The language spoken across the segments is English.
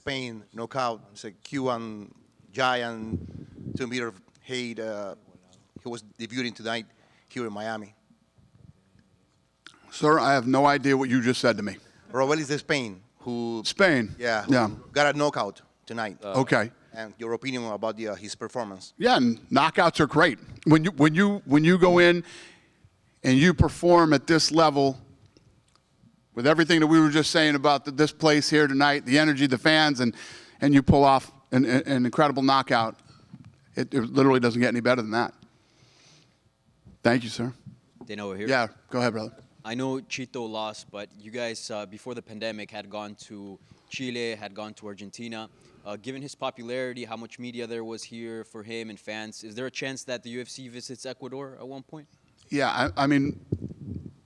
Spain knockout. It's a Cuban giant, 2-meter height. He was debuting tonight here in Miami. Sir, I have no idea what you just said to me. Robel is the Spain who Spain. yeah, Yeah. got a knockout tonight. Okay. And your opinion about his performance? Yeah, and knockouts are great. When you go in and you perform at this level, with everything that we were just saying about this place here tonight, the energy, the fans, and you pull off an incredible knockout, it literally doesn't get any better than that. Thank you, sir. Dana over here. Yeah, go ahead, brother. I know Chito lost, but you guys, before the pandemic, had gone to Chile, had gone to Argentina. Given his popularity, how much media there was here for him and fans, is there a chance that the UFC visits Ecuador at one point? Yeah, I mean,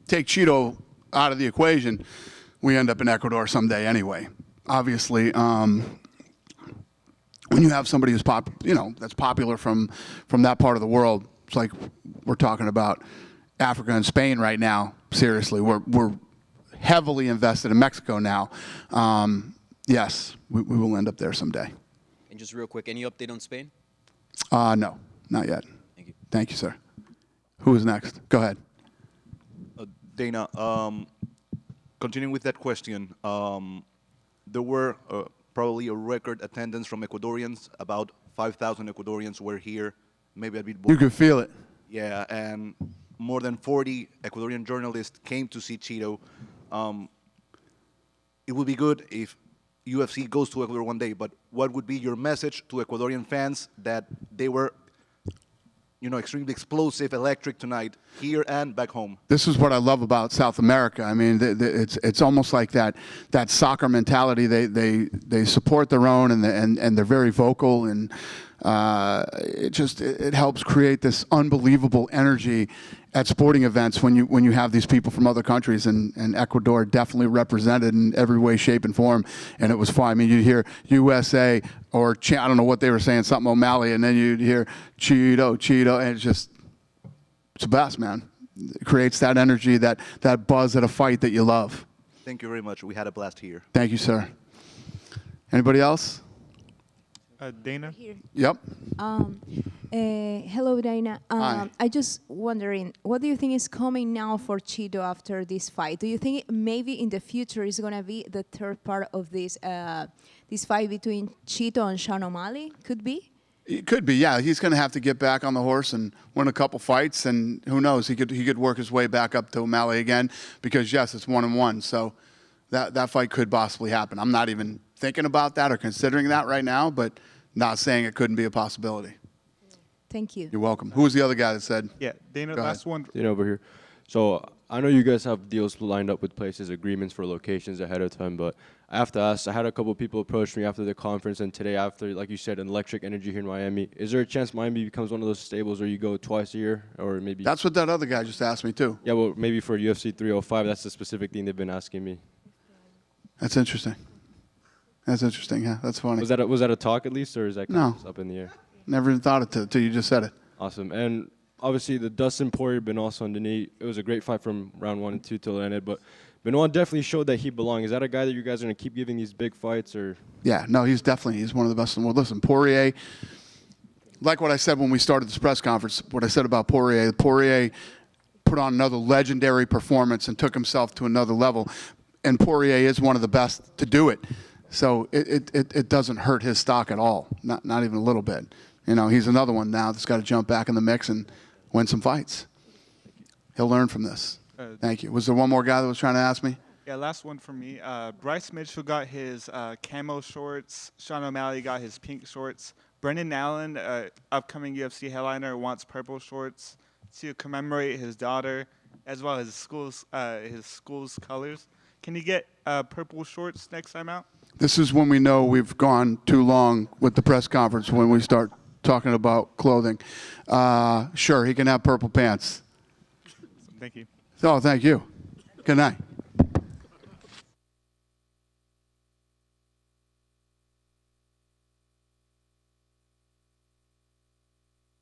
take Cheeto out of the equation, we end up in Ecuador someday anyway. Obviously, when you have somebody who's that's popular from that part of the world, it's like we're talking about Africa and Spain right now. Seriously, we're heavily invested in Mexico now. Yes, we will end up there someday. And just real quick, any update on Spain? No, not yet. Thank you. Thank you, sir. Who is next? Go ahead. Dana, continuing with that question, there were probably a record attendance from Ecuadorians. About 5,000 Ecuadorians were here, maybe a bit more. You could feel it. Yeah, and more than 40 Ecuadorian journalists came to see Cheeto. It would be good if UFC goes to Ecuador one day, but what would be your message to Ecuadorian fans that they were, extremely explosive, electric tonight, here and back home? This is what I love about South America. I mean, it's almost like that soccer mentality. They support their own, and they're very vocal, and it helps create this unbelievable energy at sporting events when you have these people from other countries, and Ecuador definitely represented in every way, shape, and form, and it was fun. I mean, you'd hear USA or I don't know what they were saying, something O'Malley, and then you'd hear Cheeto, and it's the best, man. It creates that energy, that buzz at a fight that you love. Thank you very much. We had a blast here. Thank you, sir. Anybody else? Dana? Here. Yep. Hello, Dana. Hi. I just wondering, what do you think is coming now for Cheeto after this fight? Do you think maybe in the future is going to be the third part of this fight between Cheeto and Sean O'Malley? Could be? It could be, yeah. He's going to have to get back on the horse and win a couple fights, and who knows? He could work his way back up to O'Malley again, because yes, it's 1-1. So that fight could possibly happen. I'm not even thinking about that or considering that right now, but not saying it couldn't be a possibility. Thank you. You're welcome. Who was the other guy that said? Yeah, Dana, Go ahead. last one. Dana over here. So I know you guys have deals lined up with places, agreements for locations ahead of time, but I have to ask, I had a couple of people approach me after the conference and today after, like you said, an electric energy here in Miami. Is there a chance Miami becomes one of those stables where you go twice a year, or maybe? That's what that other guy just asked me too. Yeah, well, maybe for UFC 305, that's the specific thing they've been asking me. That's interesting. That's interesting, yeah. That's funny. Was that a talk at least, or is that kind of just up in the air? Never even thought it till you just said it. Awesome. And obviously the Dustin Poirier Benoit Saint-Denis, it was a great fight from round 1 and 2 till it ended, but Benoit definitely showed that he belonged. Is that a guy that you guys are going to keep giving these big fights, or? Yeah, no, he's one of the best in the world. Listen, Poirier, like what I said when we started this press conference, what I said about Poirier put on another legendary performance and took himself to another level, and Poirier is one of the best to do it. So it doesn't hurt his stock at all, not even a little bit. He's another one now that's got to jump back in the mix and win some fights. He'll learn from this. Thank you. Was there one more guy that was trying to ask me? Yeah, last one for me. Bryce Mitchell got his camo shorts. Sean O'Malley got his pink shorts. Brendan Allen, upcoming UFC headliner, wants purple shorts to commemorate his daughter, as well as his school's colors. Can you get purple shorts next time out? This is when we know we've gone too long with the press conference, when we start talking about clothing. Sure, he can have purple pants. Thank you. Oh, thank you. Good night.